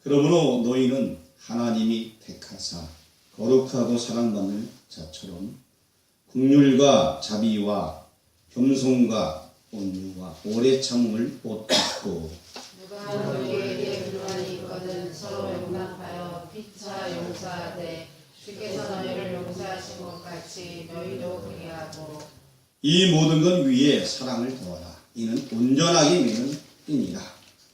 그러므로 너희는 하나님이 택하사 거룩하고 사랑받는 자처럼 긍휼과 자비와 겸손과 온유와 오래 참음을 옷입고 누가 너희에게 불만이 있거든 서로 용납하여 피차 용서하되 주께서 너희를 용서하신 것 같이 너희도 그리 하고 이 모든 것 위에 사랑을 더하라. 이는 온전하게 매는 이니라.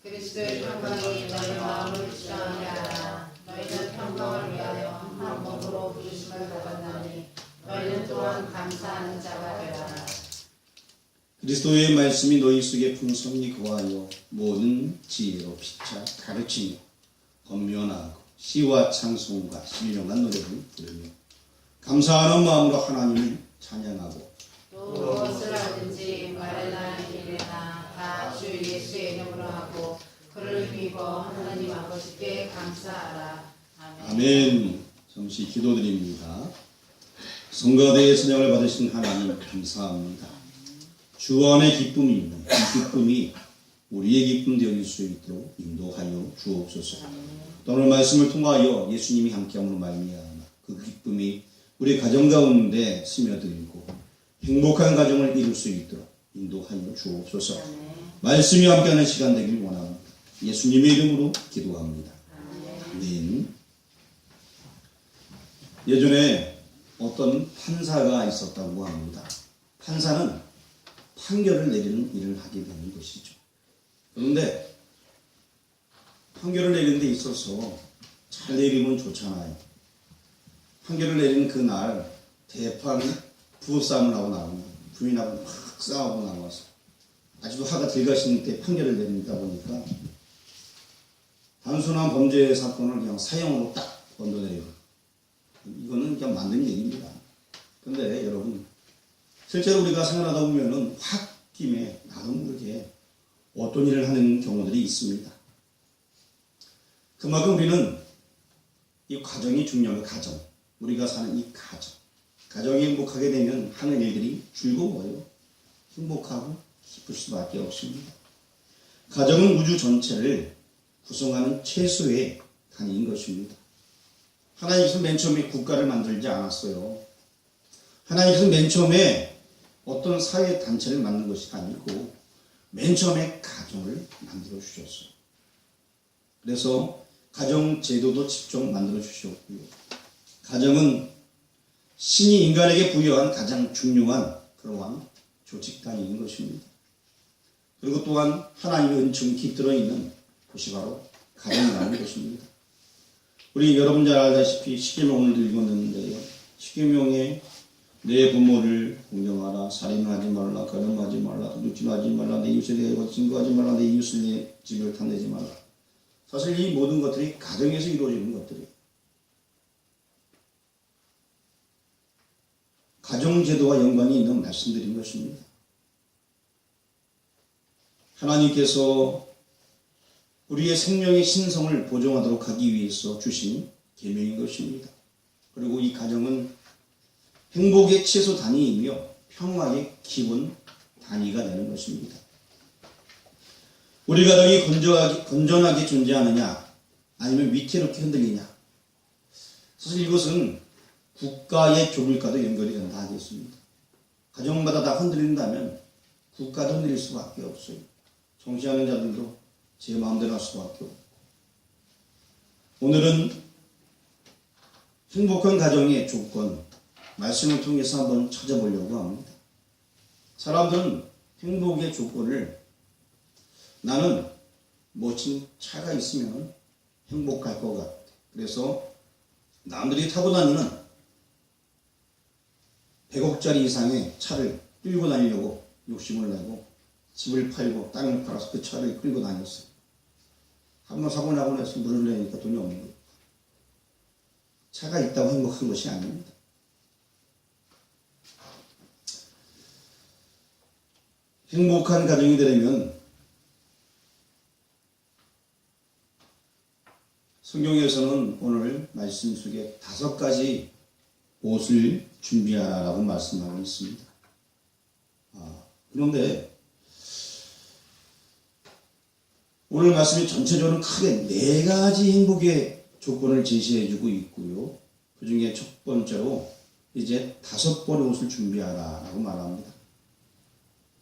그리스도의 평강이 너희 마음을 주장하게 하라. 너희는 평강을 위하여 한 몸으로 부르심을 받았나니 너희는 또한 감사하는 자가 되라. 그리스도의 말씀이 너희 속에 풍성히 거하여 모든 지혜로 피차 가르치며 권면하고 시와 찬송과 신령한 노래를 부르며 감사하는 마음으로 하나님을 찬양하고 또 무엇을 하든지 말이나 일이나 다 주 예수의 이름으로 하고 그를 힘입어 하나님 아버지께 감사하라. 아멘. 아멘. 잠시 기도드립니다. 성가대의 선양을 받으신 하나님 감사합니다. 주 안에 기쁨이 있는 이 기쁨이 우리의 기쁨 되어질 수 있도록 인도하여 주옵소서. 오늘 말씀을 통하여 예수님이 함께함으로 말미암아 그 기쁨이 우리 가정 가운데 스며들고 행복한 가정을 이룰 수 있도록 인도하여 주옵소서. 말씀이 함께하는 시간 되길 원합니다. 예수님의 이름으로 기도합니다. 아멘. 예전에 어떤 판사가 있었다고 합니다. 판사는 판결을 내리는 일을 하게 되는 것이죠. 그런데 판결을 내리는 데 있어서 잘 내리면 좋잖아요. 판결을 내리는 그날 대판 부부싸움을 하고 나옵니다. 부인하고 막 싸우고 나와서 아직도 화가 들가시는 때 판결을 내립니다 보니까 단순한 범죄 사건을 그냥 사형으로 딱 건져내리고 이거는 그냥 만든 얘기입니다. 그런데 여러분 실제로 우리가 생활하다 보면은 홧김에 나도 모르게 어떤 일을 하는 경우들이 있습니다. 그만큼 우리는 이 가정이 중요한 가정, 우리가 사는 이 가정이 행복하게 되면 하는 일들이 즐거워요. 행복하고 기쁠 수밖에 없습니다. 가정은 우주 전체를 구성하는 최소의 단위인 것입니다. 하나님께서 맨 처음에 국가를 만들지 않았어요. 하나님께서 맨 처음에 어떤 사회 단체를 만든 것이 아니고 맨 처음에 가정을 만들어 주셨어요. 그래서 가정 제도도 직접 만들어 주셨고요. 가정은 신이 인간에게 부여한 가장 중요한 그러한 조직 단위인 것입니다. 그리고 또한 하나님의 은총이 깃들어 있는 곳이 바로 가정이라는 것입니다. 우리 여러분 잘 알다시피 십계명 오늘도 읽었는데요. 십계명에 내 부모를 공경하라, 살인하지 말라, 거름하지 말라, 도둑질하지 말라, 내 이웃에 대하여 증거하지 말라, 내 이웃을 내 집을 탐내지 말라. 사실 이 모든 것들이 가정에서 이루어지는 것들이에요. 가정제도와 연관이 있는 말씀들인 것입니다. 하나님께서 우리의 생명의 신성을 보존하도록 하기 위해서 주신 계명인 것입니다. 그리고 이 가정은 행복의 최소 단위이며 평화의 기본 단위가 되는 것입니다. 우리 가정이 건전하게 존재하느냐 아니면 위태롭게 흔들리냐, 사실 이것은 국가의 조물과도 연결이 된다 하겠습니다. 가정마다 다 흔들린다면 국가도 흔들릴 수밖에 없어요. 정치하는 자들도 제 마음대로 할 수밖에 없고. 오늘은 행복한 가정의 조건, 말씀을 통해서 한번 찾아보려고 합니다. 사람들은 행복의 조건을 나는 멋진 차가 있으면 행복할 것 같아. 그래서 남들이 타고 다니는 100억짜리 이상의 차를 끌고 다니려고 욕심을 내고 집을 팔고 땅을 팔아서 그 차를 끌고 다녔어요. 한번 사고 나고 나서 물을 내니까 돈이 없는 거예요. 차가 있다고 행복한 것이 아닙니다. 행복한 가정이 되려면 성경에서는 오늘 말씀 속에 5가지 옷을 준비하라고 말씀하고 있습니다. 그런데 오늘 말씀이 전체적으로 크게 4가지 행복의 조건을 제시해주고 있고요. 그 중에 첫 번째로 이제 5벌의 옷을 준비하라 라고 말합니다.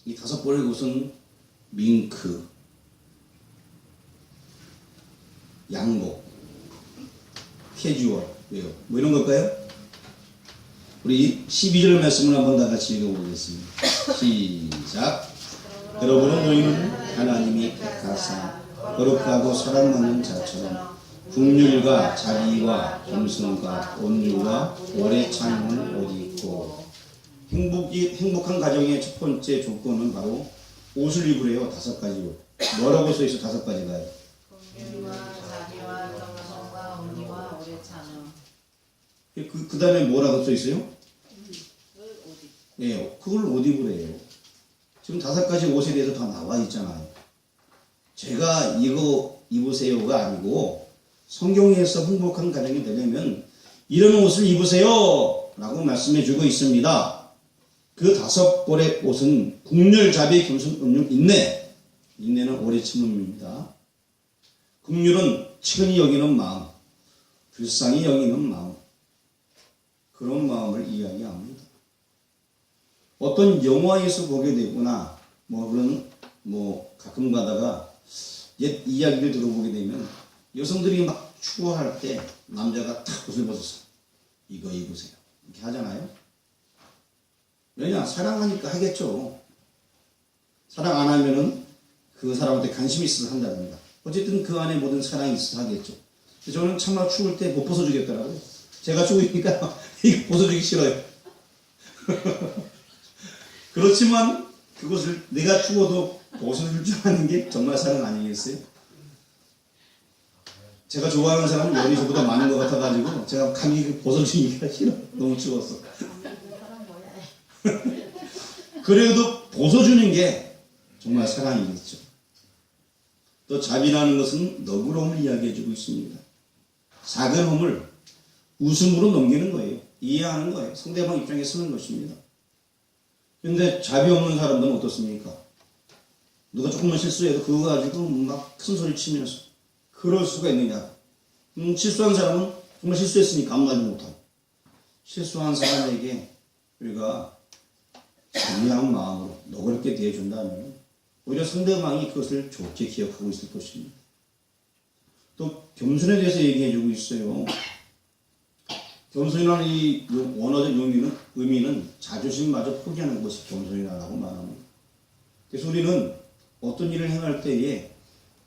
이 5벌의 옷은 밍크, 양복, 캐주얼, 왜요? 뭐 이런 걸까요? 우리 12절 말씀을 한번 다 같이 읽어보겠습니다. 시작. 여러분은 너희는 하나님이 택하사 거룩하고 사랑 받는 자처럼 긍휼과 자비와 겸손과 온유와 오래 참음을 옷 입고 행복한 가정의 첫 번째 조건은 바로 옷을 입으래요. 5가지 옷. 뭐라고 써있어? 5가지가요. 긍휼과 자비와 겸손과 온유와 오래 참음. 그 다음에 뭐라고 써있어요? 옷 입고. 예, 그걸 옷 입으래요. 지금 5가지 옷에 대해서 다 나와 있잖아요. 제가 이거 입으세요가 아니고 성경에서 행복한 가정이 되려면 이런 옷을 입으세요 라고 말씀해 주고 있습니다. 그 5벌의 옷은 긍휼, 자비, 겸손, 온유, 인내. 인내는 오래 참음입니다. 긍휼은 친히 여기는 마음, 불쌍히 여기는 마음, 그런 마음을 이야기합니다. 어떤 영화에서 보게 되거나 가끔 가다가 옛 이야기를 들어보게 되면 여성들이 막 추워할 때 남자가 탁 옷을 벗어서 이거 입으세요 이렇게 하잖아요. 왜냐? 사랑하니까 하겠죠. 사랑 안 하면은 그 사람한테 관심이 있어서 한다든가 어쨌든 그 안에 모든 사랑이 있어서 하겠죠. 저는 참나 추울 때 못 벗어주겠더라고요. 제가 추우니까 이거 벗어주기 싫어요. 그렇지만 그것을 내가 추워도 벗어줄 줄 아는 게 정말 사랑 아니겠어요? 제가 좋아하는 사람은 열이 저보다 많은 것 같아가지고 제가 감히 벗어주기가 싫어. 너무 추웠어. 그래도 벗어주는 게 정말 사랑이겠죠. 또 자비라는 것은 너그러움을 이야기해주고 있습니다. 작은 험을 웃음으로 넘기는 거예요. 이해하는 거예요. 상대방 입장에 서는 것입니다. 그런데 자비 없는 사람들은 어떻습니까? 누가 조금만 실수해도 그거 가지고 막 큰 소리 치면서 그럴 수가 있느냐. 실수한 사람은 정말 실수했으니까 아무 말도 못하고 실수한 사람에게 우리가 자비한 마음으로 너그럽게 대해준다면 오히려 상대방이 그것을 좋게 기억하고 있을 것입니다. 또 겸손에 대해서 얘기해주고 있어요. 겸손이라는 이 원어적 의미는 자존심마저 포기하는 것이 겸손이라고 말합니다. 그래서 우리는 어떤 일을 행할 때에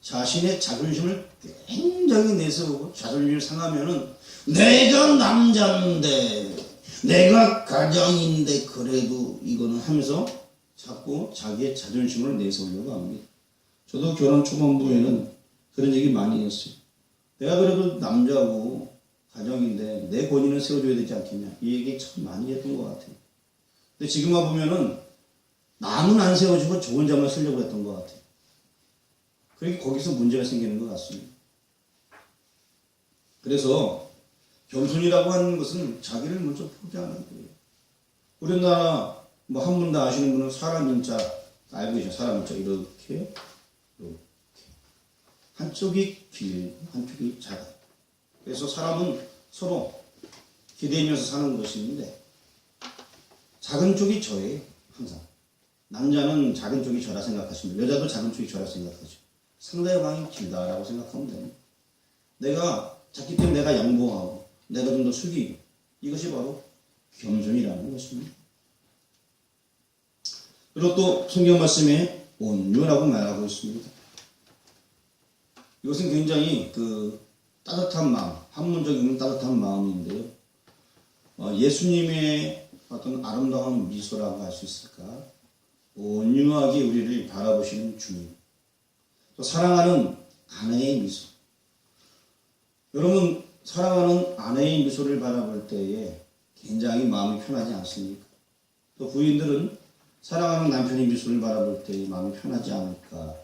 자신의 자존심을 굉장히 내세우고 자존심을 상하면은 내가 남자인데 내가 가장인데 그래도 이거는 하면서 자꾸 자기의 자존심을 내세우려고 합니다. 저도 결혼 초반부에는 그런 얘기 많이 했어요. 내가 그래도 남자고 가정인데 내 권위는 세워줘야 되지 않겠냐. 이 얘기 참 많이 했던 것 같아요. 근데 지금 와보면은 남은 안 세워주고 저 혼자만 쓰려고 했던 것 같아요. 그러니까 거기서 문제가 생기는 것 같습니다. 그래서 겸손이라고 하는 것은 자기를 먼저 포기하는 거예요. 우리나라 한 분 다 아시는 분은 사람 인자 알고 계셔. 사람 인자 이렇게 한쪽이 길고 한쪽이 작아요. 그래서 사람은 서로 기대면서 사는 것인데 작은 쪽이 저예요. 항상 남자는 작은 쪽이 저라 생각하시면 여자도 작은 쪽이 저라 생각하죠. 상대방이 길다라고 생각하면 됩니다. 내가 작기 때문에 내가 양보하고 내가 좀 더 숙이고 이것이 바로 겸손이라는 것입니다. 그리고 또 성경 말씀에 온유라고 말하고 있습니다. 이것은 굉장히 따뜻한 마음, 한문적인 따뜻한 마음인데요. 예수님의 어떤 아름다운 미소라고 할 수 있을까? 온유하게 우리를 바라보시는 주님. 또 사랑하는 아내의 미소. 여러분, 사랑하는 아내의 미소를 바라볼 때에 굉장히 마음이 편하지 않습니까? 또 부인들은 사랑하는 남편의 미소를 바라볼 때에 마음이 편하지 않을까?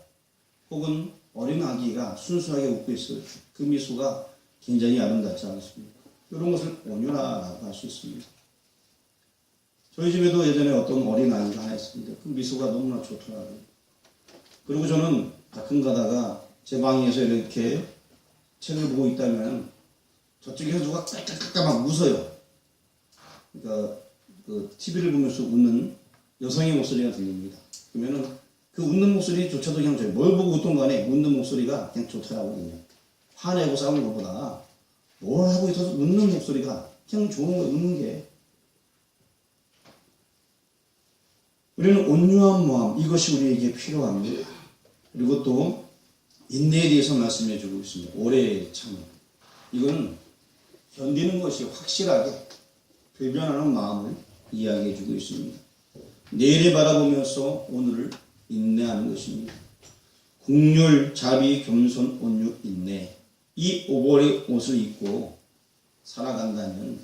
혹은 어린 아기가 순수하게 웃고 있어요. 그 미소가 굉장히 아름답지 않습니까? 이런 것을 온유라고 할 수 있습니다. 저희 집에도 예전에 어떤 어린 아이가 하나 있습니다. 그 미소가 너무나 좋더라고요. 그리고 저는 가끔 가다가 제 방에서 이렇게 책을 보고 있다면 저쪽에서 누가 깔깔깔깔 막 웃어요. 그러니까 그 TV를 보면서 웃는 여성의 목소리가 들립니다. 그러면은 그 웃는 목소리조차도 그냥 좋아요. 뭘 보고 웃던 간에 웃는 목소리가 그냥 좋더라고요. 그냥. 화내고 싸우는 것보다 뭘 하고 있어서 웃는 목소리가 그냥 좋은 거예요. 웃는 게. 우리는 온유한 마음, 이것이 우리에게 필요합니다. 그리고 또 인내에 대해서 말씀해 주고 있습니다. 오래 참음. 이거는 견디는 것이 확실하게 불변하는 마음을 이야기해 주고 있습니다. 내일을 바라보면서 오늘을 인내하는 것입니다. 국률, 자비, 겸손, 온유, 인내. 이 5벌의 옷을 입고 살아간다면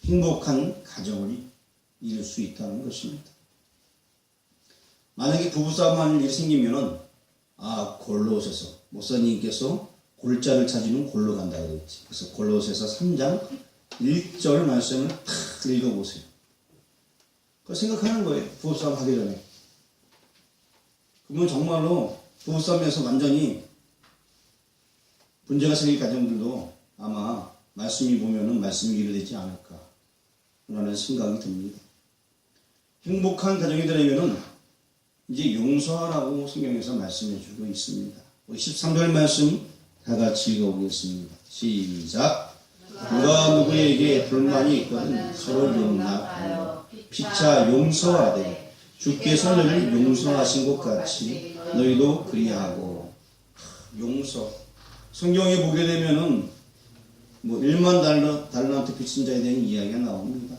행복한 가정을 이룰 수 있다는 것입니다. 만약에 부부싸움하는 일이 생기면은 골로새서 목사님께서 골자를 찾으면 골로 간다 그랬지. 그래서 골로새서 3장 1절 말씀을 탁 읽어보세요. 그거 생각하는 거예요. 부부싸움 하기 전에. 그러면 정말로 부부싸움에서 완전히 문제가 생길 가정들도 아마 말씀이 보면은 말씀이 이루어지지 않을까 라는 생각이 듭니다. 행복한 가정이 되려면은 이제 용서하라고 성경에서 말씀해 주고 있습니다. 13절 말씀 다 같이 읽어보겠습니다. 시작. 누가 누구에게 불만이 있거든 서로 용납하여 피차 용서하되 주께서 너희를 용서하신 것 같이 너희도 그리하고. 용서. 성경에 보게 되면은 1만 달란트 빚진 자에 대한 이야기가 나옵니다.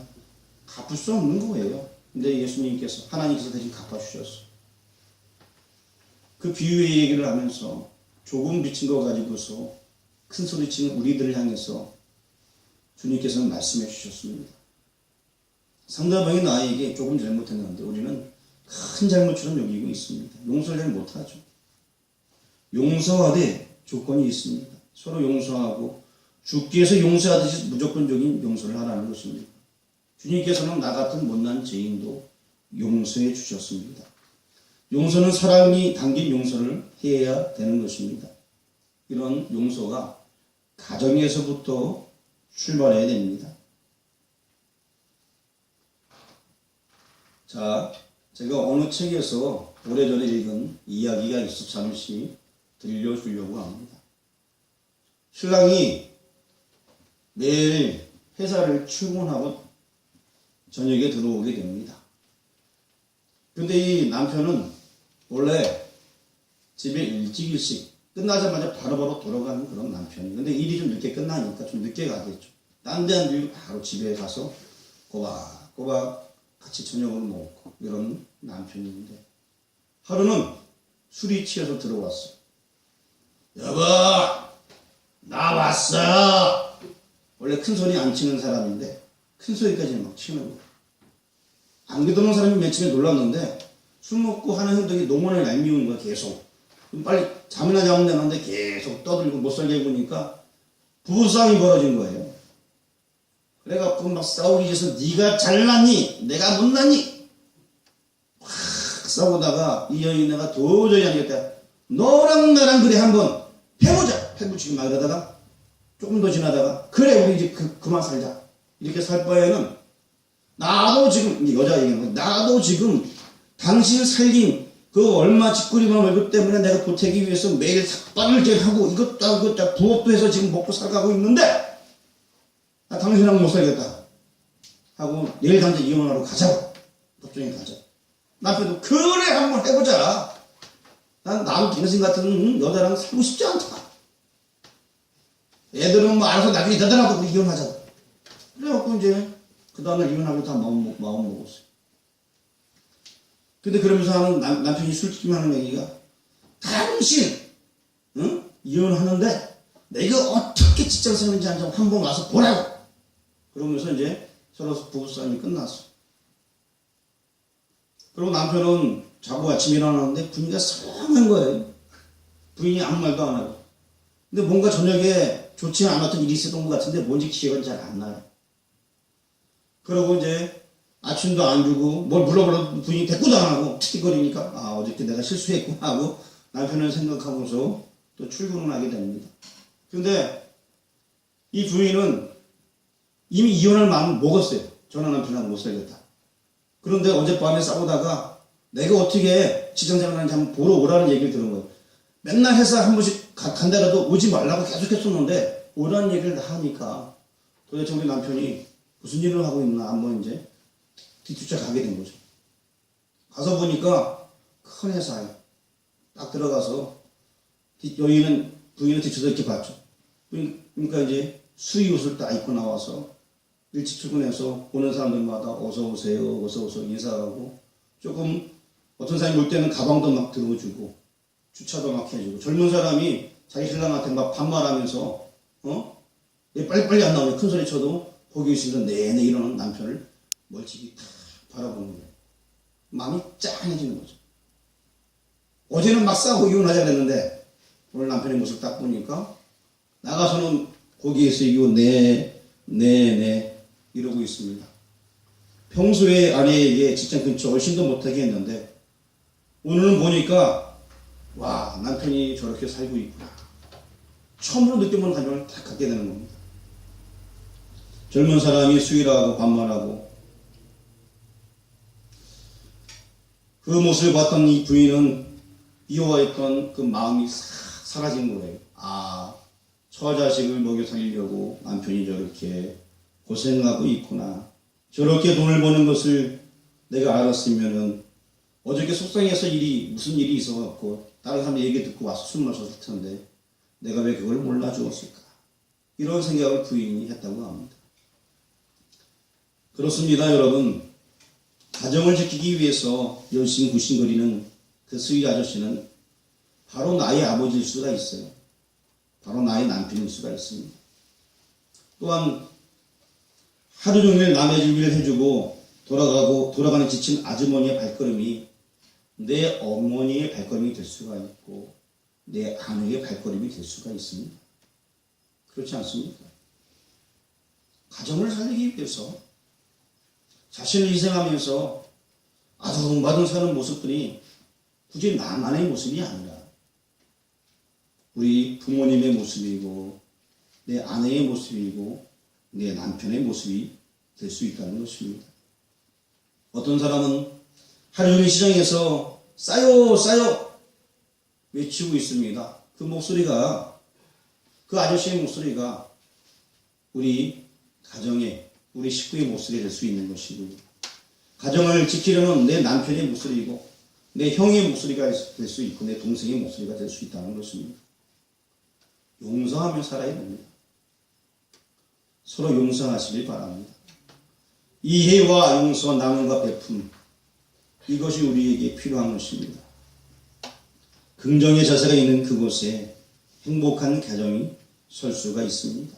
갚을 수 없는 거예요. 근데 예수님께서 하나님께서 대신 갚아주셨어. 그 비유의 얘기를 하면서 조금 빚진 거 가지고서 큰 소리치는 우리들을 향해서 주님께서는 말씀해 주셨습니다. 상대방이 나에게 조금 잘못했는데 우리는 큰 잘못처럼 여기고 있습니다. 용서를 잘 못하죠. 용서하되 조건이 있습니다. 서로 용서하고 주께서 용서하듯이 무조건적인 용서를 하라는 것입니다. 주님께서는 나 같은 못난 죄인도 용서해 주셨습니다. 용서는 사랑이 담긴 용서를 해야 되는 것입니다. 이런 용서가 가정에서부터 출발해야 됩니다. 자, 제가 어느 책에서 오래전에 읽은 이야기가 있어 잠시 들려주려고 합니다. 신랑이 매일 회사를 출근하고 저녁에 들어오게 됩니다. 근데 이 남편은 원래 집에 일찍 끝나자마자 바로바로 돌아가는 그런 남편이에요. 근데 일이 좀 늦게 끝나니까 좀 늦게 가겠죠. 딴 데 안 들고 바로 집에 가서 꼬박꼬박 같이 저녁을 먹고 이런 남편인데 하루는 술이 취해서 들어왔어. 여보, 나 왔어. 원래 큰 소리 안 치는 사람인데 큰 소리까지 막 치는 거야. 안 그러던 사람이 맨 처음에 놀랐는데 술 먹고 하는 행동이 너무나 얄미운 거야. 계속. 그럼 빨리 잠이나 자면 되는데 계속 떠들고 못 살게 보니까 부부싸움이 벌어진 거예요. 그래갖고 막 싸우기 위해서 네가 잘났니? 내가 못났니? 확 싸우다가 이 여인네가 도저히 안 되겠다. 너랑 나랑 그래 한번 해보자. 해보지 막 이러다가 조금 더 지나다가 그래 우리 이제 그만 살자. 이렇게 살 바에는 나도 지금 이제 여자 얘기하는 거야. 나도 지금 당신 살림 그 얼마 짓거리만 월급 때문에 내가 보태기 위해서 매일 삭발을 하고 이것도 하고 이것도 부업도 해서 지금 먹고 살아가고 있는데 나 당신하고 못 살겠다 하고 내일 당장 이혼하러 가자고. 법정에 가자. 남편도 그래 한번 해보자. 난 나도 당신 같은 여자랑 살고 싶지 않다. 애들은 뭐 알아서 나중에 되더라도 우리 이혼하자. 그래갖고 이제 그 다음날 이혼하고 다 마음 먹었어요. 근데 그러면서 하는 남편이 술집만 하는 얘기가 당신 이혼하는데 내가 어떻게 직장 생활인지 한번 와서 보라고. 그러면서 이제 서로 부부싸움이 끝났어. 그리고 남편은 자고 아침에 일어나는데 분위기가 썰렁한 거예요. 부인이 아무 말도 안 하고. 근데 뭔가 저녁에 좋지 않았던 일이 있었던 것 같은데 뭔지 기억은 잘 안 나요. 그러고 이제 아침도 안 주고 뭘 물어보려도 부인이 대꾸도 안 하고 틱틱거리니까 어저께 내가 실수했구나 하고 남편을 생각하고서 또 출근을 하게 됩니다. 근데 이 부인은 이미 이혼할 마음을 먹었어요. 저는 남편하고 못 살겠다. 그런데 어젯밤에 싸우다가 내가 어떻게 직장생활하는지 한번 보러 오라는 얘기를 들은 거예요. 맨날 회사 한 번씩 간다라도 오지 말라고 계속 했었는데 오라는 얘기를 다 하니까 도대체 우리 남편이 무슨 일을 하고 있나 한번 이제 뒤쫓아가게 된 거죠. 가서 보니까 큰 회사에 딱 들어가서 부인은 뒤쳐서 이렇게 봤죠. 그러니까 이제 수의옷을 딱 입고 나와서 일찍 출근해서 오는 사람들마다 어서 오세요, 어서 오세요 인사하고 조금 어떤 사람이 올 때는 가방도 막 들어주고 주차도 막 해주고 젊은 사람이 자기 신랑한테 막 반말하면서 얘 빨리빨리 안 나오네 큰 소리 쳐도 거기 있으면 내내 이러는 남편을 멀찍이 탁 바라보는 거예요. 마음이 짠해지는 거죠. 어제는 막 싸우고 이혼하자 그랬는데 오늘 남편의 모습 딱 보니까 나가서는 거기에서 이거 네 이러고 있습니다. 평소에 아내에게 직장 근처 얼씬도 못하게 했는데 오늘은 보니까 와 남편이 저렇게 살고 있구나. 처음으로 느껴본 감정을 딱 갖게 되는 겁니다. 젊은 사람이 수위라고 반말하고 그 모습을 봤던 이 부인은 미워했던 그 마음이 싹 사라진 거예요. 아, 처자식을 먹여 살리려고 남편이 저렇게 고생하고 있구나. 저렇게 돈을 버는 것을 내가 알았으면은 어저께 속상해서 무슨 일이 있어갖고 다른 사람 얘기 듣고 와서 술 마셨을 텐데 내가 왜 그걸 몰라주었을까. 이런 생각을 부인이 했다고 합니다. 그렇습니다, 여러분. 가정을 지키기 위해서 열심구신거리는 그 수위 아저씨는 바로 나의 아버지일 수가 있어요. 바로 나의 남편일 수가 있습니다. 또한 하루 종일 남의 준비를 해주고 돌아가는 지친 아주머니의 발걸음이 내 어머니의 발걸음이 될 수가 있고 내 아내의 발걸음이 될 수가 있습니다. 그렇지 않습니까? 가정을 살리기 위해서 자신을 희생하면서 아둥바둥 사는 모습들이 굳이 나만의 모습이 아니라 우리 부모님의 모습이고 내 아내의 모습이고 내 남편의 모습이 될 수 있다는 것입니다. 어떤 사람은 하루 종일 시장에서 싸요 외치고 있습니다. 그 목소리가 그 아저씨의 목소리가 우리 가정의 우리 식구의 목소리가 될 수 있는 것이고 가정을 지키려는 내 남편의 목소리이고 내 형의 목소리가 될 수 있고 내 동생의 목소리가 될 수 있다는 것입니다. 용서하며 살아야 됩니다. 서로 용서하시길 바랍니다. 이해와 용서, 나눔과 베품 이것이 우리에게 필요한 것입니다. 긍정의 자세가 있는 그곳에 행복한 가정이 설 수가 있습니다.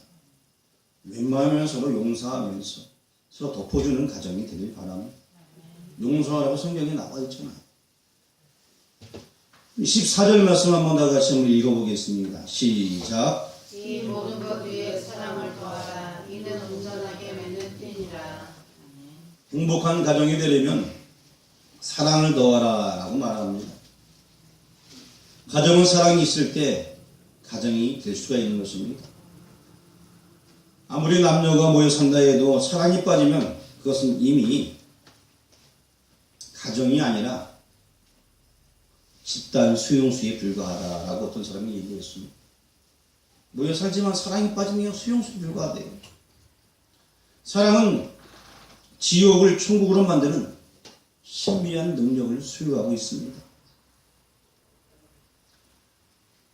웬만하면 서로 용서하면서 서로 덮어주는 가정이 되길 바랍니다. 용서하라고 성경에 나와 있잖아요. 14절 말씀 한번 다 같이 한번 읽어보겠습니다. 시작. 이 모든 것 위에 사랑을 더하라. 이는 온전하게 맺는 띠니라. 행복한 가정이 되려면 사랑을 더하라 라고 말합니다. 가정은 사랑이 있을 때 가정이 될 수가 있는 것입니다. 아무리 남녀가 모여 산다 해도 사랑이 빠지면 그것은 이미 가정이 아니라 집단 수용수에 불과하다라고 어떤 사람이 얘기했습니다. 모여 살지만 사랑이 빠지면 수용수에 불과하대요. 사랑은 지옥을 천국으로 만드는 신비한 능력을 소유하고 있습니다.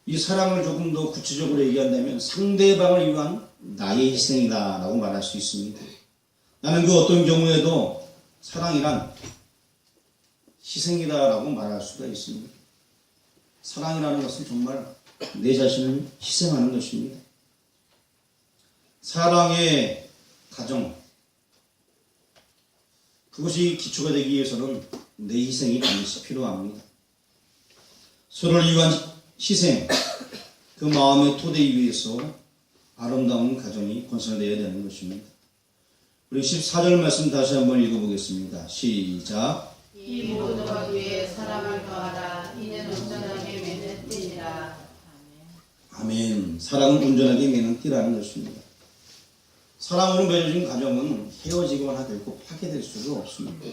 이 사랑을 조금 더 구체적으로 얘기한다면 상대방을 위한 나의 희생이다 라고 말할 수 있습니다. 나는 그 어떤 경우에도 사랑이란 희생이다 라고 말할 수가 있습니다. 사랑이라는 것은 정말 내 자신을 희생하는 것입니다. 사랑의 가정 그것이 기초가 되기 위해서는 내 희생이 반드시 필요합니다. 서로를 위한 희생 그 마음의 토대 위에서 아름다운 가정이 건설되어야 되는 것입니다. 우리 14절 말씀 다시 한번 읽어보겠습니다. 시작. 이 모든 것 위에 사랑을 더하라. 이는 온전하게 맺는 띠니라. 사랑은 온전하게 매는 띠라는 것입니다. 사랑으로 맺어진 가정은 헤어지거나 결코 파괴될 수가 없습니다.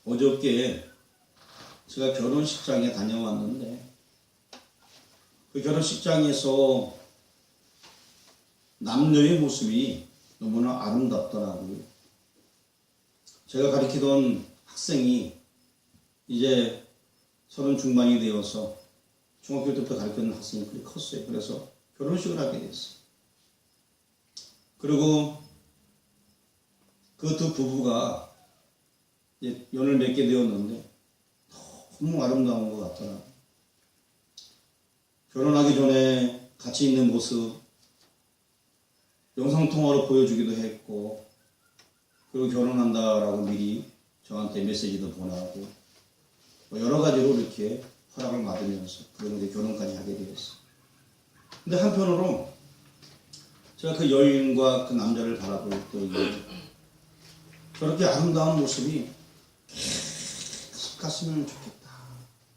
어저께 제가 결혼식장에 다녀왔는데 그 결혼식장에서 남녀의 모습이 너무나 아름답더라고요. 제가 가르치던 학생이 이제 30 중반이 되어서 중학교 때부터 가르쳤던 학생이 그렇게 컸어요. 그래서 결혼식을 하게 됐어요. 그리고 그 두 부부가 이제 연을 맺게 되었는데 너무 아름다운 것 같더라고요. 결혼하기 전에 같이 있는 모습 영상통화로 보여주기도 했고, 그리고 결혼한다라고 미리 저한테 메시지도 보내고 여러 가지로 이렇게 허락을 받으면서 그런데 결혼까지 하게 되었어요. 근데 한편으로 제가 그 여인과 그 남자를 바라볼 때 저렇게 아름다운 모습이 계속 갔으면 좋겠다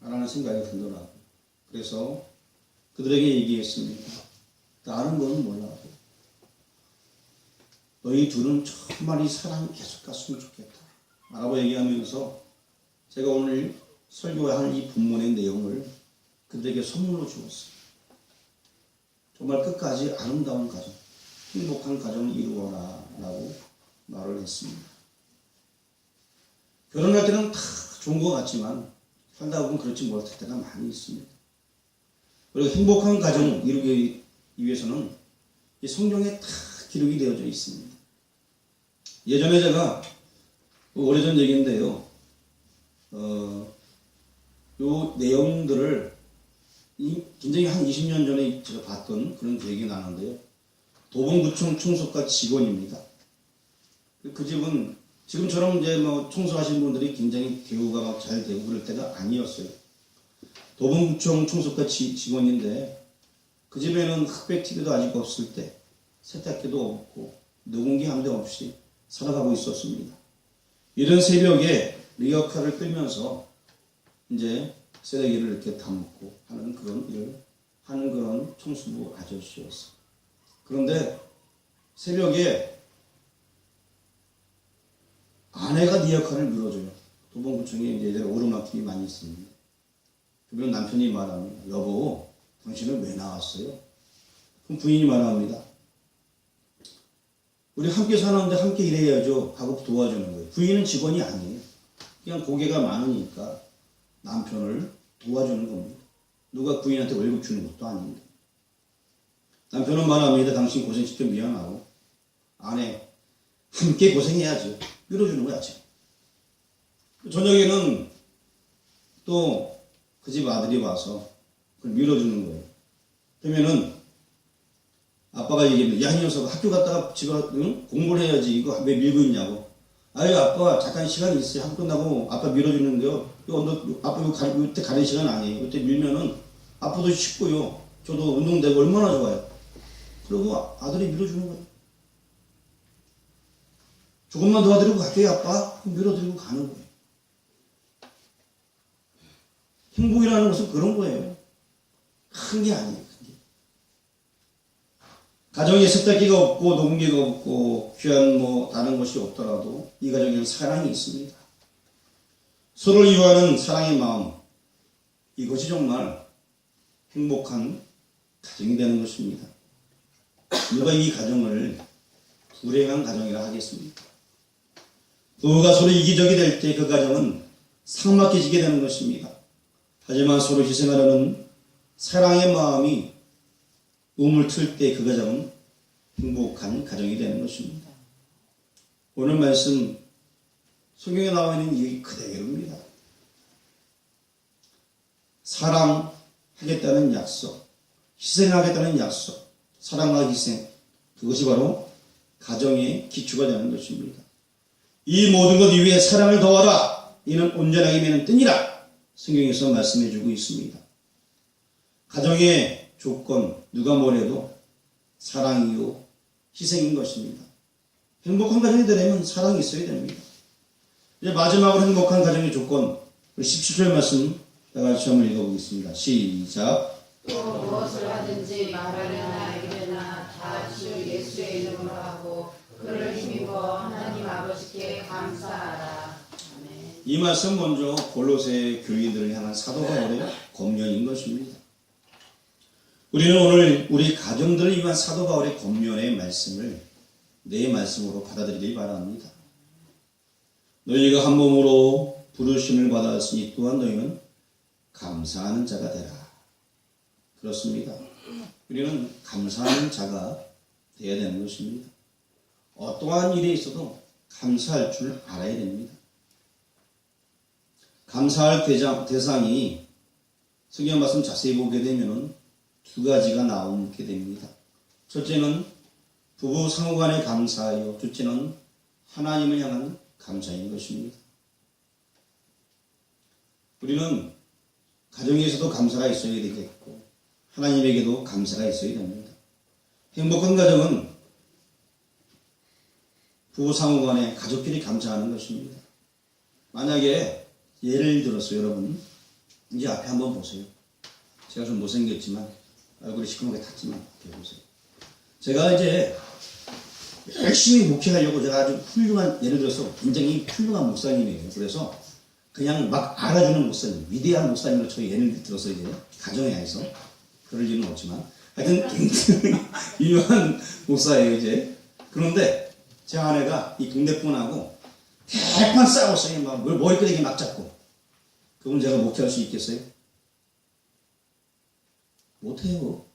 라는 생각이 들더라고요. 그래서 그들에게 얘기했습니다. 다른 건 몰라도 너희 둘은 정말 이 사랑이 계속 갔으면 좋겠다 라고 얘기하면서 제가 오늘 설교하는 이 본문의 내용을 그들에게 선물로 주었어요. 정말 끝까지 아름다운 가정, 행복한 가정을 이루어라 라고 말을 했습니다. 결혼할 때는 다 좋은 것 같지만 살다 보면 그렇지 못할 때가 많이 있습니다. 그리고 행복한 가정을 이루기 위해서는 이 성경에 다 기록이 되어져 있습니다. 예전에 제가 오래전 얘기인데요. 요 내용들을 굉장히 한 20년 전에 제가 봤던 그런 기억이 나는데요. 도봉구청 청소과 직원입니다. 그 집은 지금처럼 이제 뭐 청소하시는 분들이 굉장히 대우가 막 잘 되고 그럴 때가 아니었어요. 도봉구청 청소과 직원인데 그 집에는 흑백 TV도 아직 없을 때 세탁기도 없고 누군기 한 대 없이 살아가고 있었습니다. 이런 새벽에 리어카를 끌면서 이제 쓰레기를 이렇게 담고 하는 그런 일을 하는 그런 청소부 아저씨였어요. 그런데 새벽에 아내가 리어카를 밀어줘요. 도봉구청에 이제 오르막길이 많이 있습니다. 그러면 남편이 말합니다. 여보, 당신은 왜 나왔어요? 그럼 부인이 말합니다. 우리 함께 사는데 함께 일해야죠 하고 도와주는 거예요. 부인은 직원이 아니에요. 그냥 고개가 많으니까 남편을 도와주는 겁니다. 누가 부인한테 월급 주는 것도 아닙니다. 남편은 말합니다. 당신 고생시켜 미안하고 아내 함께 고생해야죠. 밀어주는 거야. 지금. 저녁에는 또 그 집 아들이 와서 그걸 밀어주는 거예요. 그러면은 아빠가 얘기합니다. 야, 이 녀석 학교 갔다가 집에 공부를 해야지. 이거 왜 밀고 있냐고. 아유, 아빠 잠깐 시간이 있어요. 학교 끝나고 아빠 밀어주는데요. 아빠 이때 가는 시간 아니에요. 이때 밀면은 아빠도 쉽고요. 저도 운동되고 얼마나 좋아요. 그리고 아들이 밀어주는 거예요. 조금만 도와드리고 갈게요, 아빠. 밀어드리고 가는 거예요. 행복이라는 것은 그런 거예요. 큰 게 아니에요. 큰 게. 가정에 세탁기가 없고 녹음기가 없고 귀한 뭐 다른 것이 없더라도 이 가정에는 사랑이 있습니다. 서로를 이해하는 사랑의 마음, 이것이 정말 행복한 가정이 되는 것입니다. 누가 이 가정을 불행한 가정이라 하겠습니까? 부부가 서로 이기적이 될 때 그 가정은 삭막해지게 되는 것입니다. 하지만 서로 희생하려는 사랑의 마음이 우물 틀 때 그 가정은 행복한 가정이 되는 것입니다. 오늘 말씀 성경에 나와 있는 이 그대로입니다. 사랑하겠다는 약속, 희생하겠다는 약속, 사랑과 희생, 그것이 바로 가정의 기초가 되는 것입니다. 이 모든 것 이외에 사랑을 더하라. 이는 온전하게 매는 끈이라. 성경에서 말씀해 주고 있습니다. 가정의 조건, 누가 뭐래도 사랑이요, 희생인 것입니다. 행복한 가정이 되려면 사랑이 있어야 됩니다. 이제 마지막으로 행복한 가정의 조건, 17절 말씀 다 같이 한번 읽어보겠습니다. 시작. 또 무엇을 하든지 마르나 이르나 다 주 예수의 이름으로 하고 그를 힘입어 하나님 아버지께 감사하라. 아멘. 이 말씀 먼저 골로새 교인들을 향한 사도 바울의 권면인 것입니다. 우리는 오늘 우리 가정들을 위한 사도 바울의 권면의 말씀을 내 말씀으로 받아들이길 바랍니다. 너희가 한 몸으로 부르심을 받았으니 또한 너희는 감사하는 자가 되라. 그렇습니다. 우리는 감사하는 자가 되어야 되는 것입니다. 어떠한 일에 있어도 감사할 줄 알아야 됩니다. 감사할 대상이 성경 말씀 자세히 보게 되면 두 가지가 나오게 됩니다. 첫째는 부부 상호간의 감사요, 둘째는 하나님을 향한 감사인 것입니다. 우리는 가정에서도 감사가 있어야 되겠고 하나님에게도 감사가 있어야 됩니다. 행복한 가정은 부부 상호간에 가족끼리 감사하는 것입니다. 만약에 예를 들어서 여러분 이제 앞에 한번 보세요. 제가 좀 못생겼지만 얼굴이 시커멓게 탔지만 앞에 보세요. 제가 이제 열심히 목회하려고 제가 아주 훌륭한, 예를 들어서 굉장히 훌륭한 목사님이에요. 그래서 그냥 막 알아주는 목사님, 위대한 목사님으로 저 예를 들어서 이제 가정에 해서 그럴 일은 없지만 하여튼 굉장히 유명한 목사예요 이제. 그런데 제 아내가 이 동네분하고 대판 싸웠어요. 막 머리끄댕이 막 잡고. 그분 제가 목회할 수 있겠어요? 못해요.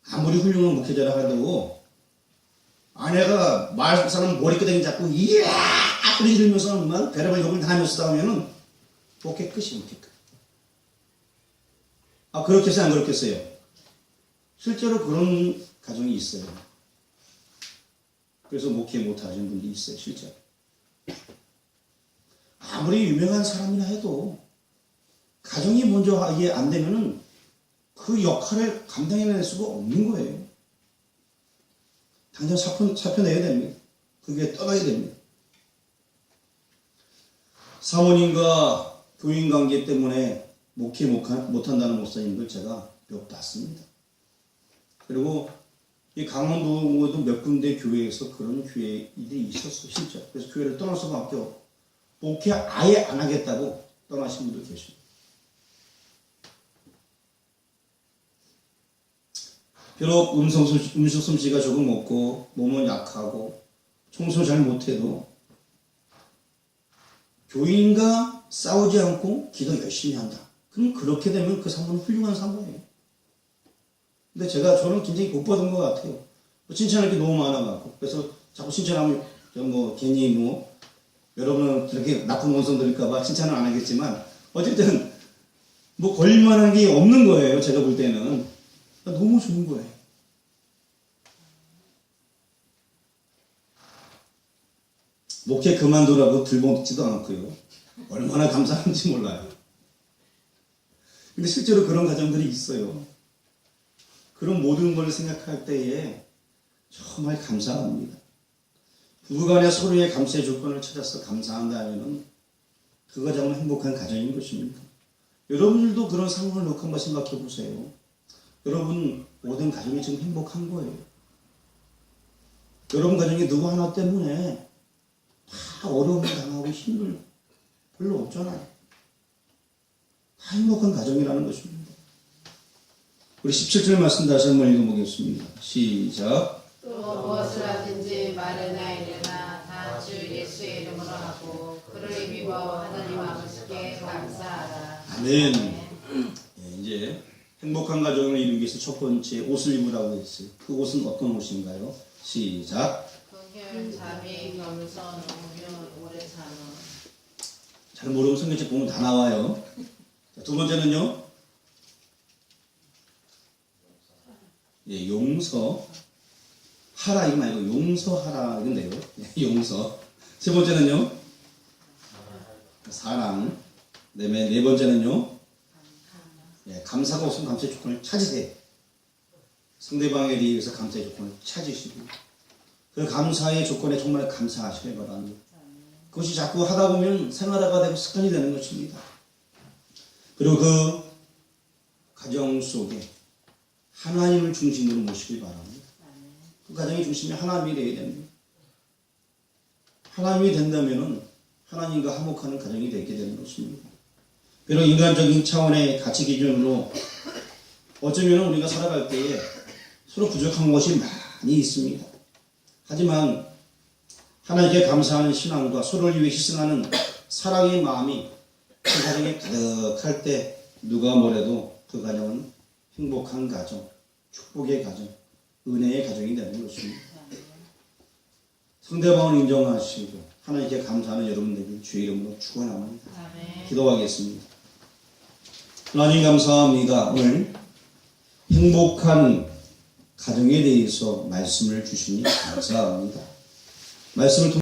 아무리 훌륭한 목회자라 하도 아내가 사람 머리끄댕이 잡고 이야 소리 지르면서 막 배려을 욕을 하면서 싸우면은 목회 끝이 목회 끝. 아 그렇겠어요? 안 그렇겠어요? 실제로 그런 가정이 있어요. 그래서 목회 못하시는 분들이 있어요. 실제로. 아무리 유명한 사람이라 해도 가정이 먼저 이게 안 되면은 그 역할을 감당해낼 수가 없는 거예요. 당장 사표내야 됩니다. 그게 떠나야 됩니다. 사모님과 교인 관계 때문에 목회 못한다는 목사님들 제가 몇 봤습니다. 그리고 이 강원도도 몇 군데 교회에서 그런 교회들이 있었어, 진짜. 그래서 교회를 떠날 수밖에 없고, 목회 아예 안 하겠다고 떠나신 분도 계십니다. 비록 음성 솜씨가 조금 없고, 몸은 약하고, 청소 잘 못해도, 교인과 싸우지 않고 기도 열심히 한다. 그럼 그렇게 되면 그 사모는 훌륭한 사모예요. 근데 저는 굉장히 못 받은 것 같아요. 칭찬할 게 너무 많아갖고. 그래서 자꾸 칭찬하면, 괜히 여러분은 그렇게 나쁜 원성 들을까봐 칭찬은 안 하겠지만, 어쨌든, 걸릴만한 게 없는 거예요. 제가 볼 때는. 너무 좋은 거예요. 목회 그만두라고 들먹지도 않고요. 얼마나 감사한지 몰라요. 근데 실제로 그런 가정들이 있어요. 그런 모든 걸 생각할 때에 정말 감사합니다. 부부간에 서로의 감사의 조건을 찾아서 감사한다면 그 가정은 행복한 가정인 것입니다. 여러분들도 그런 상황을 놓고 한번 생각해 보세요. 여러분 모든 가정이 지금 행복한 거예요. 여러분 가정에 누구 하나 때문에 다 어려움을 당하고 힘들고 별로 없잖아요. 다 행복한 가정이라는 것입니다. 우리 17절 말씀 다시 한번 읽어보겠습니다. 시작. 또 무엇을 하든지 말이나 이르나 다 주 예수의 이름으로 하고 그를 힘입어 하나님 아버지께 감사하라. 아멘. 이제 행복한 가정을 이루기 위해서 첫 번째 옷을 입으라고 했어요. 그 옷은 어떤 옷인가요? 시작. 긍휼, 자비, 겸손, 온유, 오래 참음. 잘 모르면 성경책 보면 다 나와요. 자, 두 번째는요. 용서. 하라 이거 말고 용서하라 이건데요. 용서. 세 번째는요. 사랑. 네 번째는요. 감사가 없으면 감사의 조건을 찾으세요. 상대방에 대해서 감사의 조건을 찾으시고 그 감사의 조건에 정말 감사하시길 바랍니다. 그것이 자꾸 하다 보면 생활화가 되고 습관이 되는 것입니다. 그리고 그 가정 속에 하나님을 중심으로 모시길 바랍니다. 그 가정의 중심이 하나님이 되어야 됩니다. 하나님이 된다면은 하나님과 화목하는 가정이 되게 되는 것입니다. 비록 인간적인 차원의 가치 기준으로 어쩌면 우리가 살아갈 때에 서로 부족한 것이 많이 있습니다. 하지만 하나님께 감사하는 신앙과 서로를 위해 희생하는 사랑의 마음이 그 가정에 가득할 때 누가 뭐래도 그 가정은 행복한 가정, 축복의 가정, 은혜의 가정이 되는 것입니다. 상대방을 인정하시고 하나님께 감사하는 여러분들을 주의 이름으로 축원합니다. 기도하겠습니다. 하나님 감사합니다. 오늘 행복한 가정에 대해서 말씀을 주시니 감사합니다. 말씀을